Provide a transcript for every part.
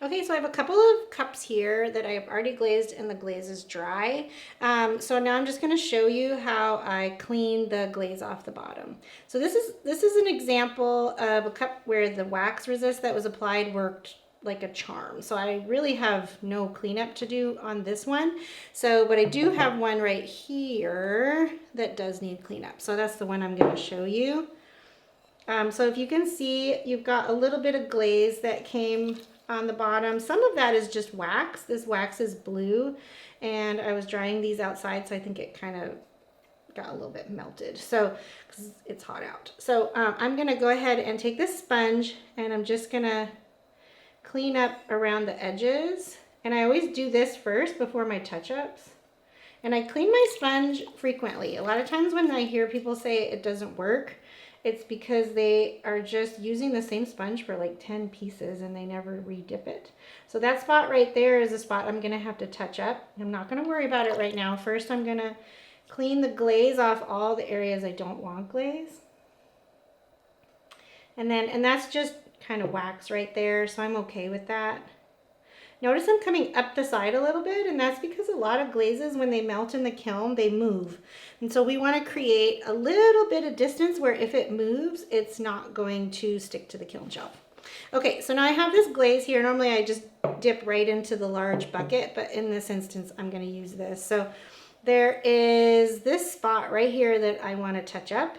Okay, so I have a couple of cups here that I've already glazed and the glaze is dry. So now I'm just going to show you how I clean the glaze off the bottom. So this is an example of a cup where the wax resist that was applied worked like a charm. So I really have no cleanup to do on this one. So, but I do have one right here that does need cleanup. So that's the one I'm going to show you. So if you can see, you've got a little bit of glaze that came on the bottom. Some of that is just wax. This wax is blue, and I was drying these outside, so I think it kind of got a little bit melted. So, because it's hot out. So I'm gonna go ahead and take this sponge, and I'm just gonna clean up around the edges. And I always do this first before my touch-ups. And I clean my sponge frequently. A lot of times when I hear people say it doesn't work, it's because they are just using the same sponge for like 10 pieces and they never re-dip it. So that spot right there is a spot I'm gonna have to touch up. I'm not gonna worry about it right now. First, I'm gonna clean the glaze off all the areas I don't want glaze. And that's just kind of wax right there, so I'm okay with that. Notice I'm coming up the side a little bit, and that's because a lot of glazes, when they melt in the kiln, they move. And so we want to create a little bit of distance where if it moves, it's not going to stick to the kiln shelf. Okay, so now I have this glaze here. Normally I just dip right into the large bucket, but in this instance, I'm going to use this. So there is this spot right here that I want to touch up.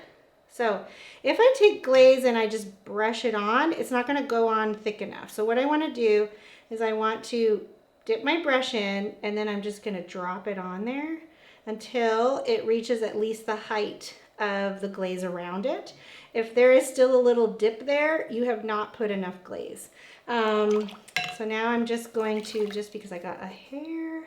So if I take glaze and I just brush it on, it's not going to go on thick enough. So what I want to do is I want to dip my brush in, and then I'm just going to drop it on there until it reaches at least the height of the glaze around it. If there is still a little dip there, you have not put enough glaze. So now I'm just going to, just because I got a hair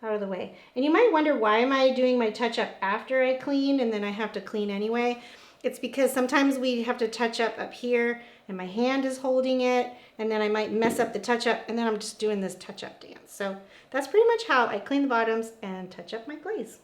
out of the way. And you might wonder, why am I doing my touch up after I clean and then I have to clean anyway? It's because sometimes we have to touch up here and my hand is holding it, and then I might mess up the touch up, and then I'm just doing this touch up dance. So that's pretty much how I clean the bottoms and touch up my glaze.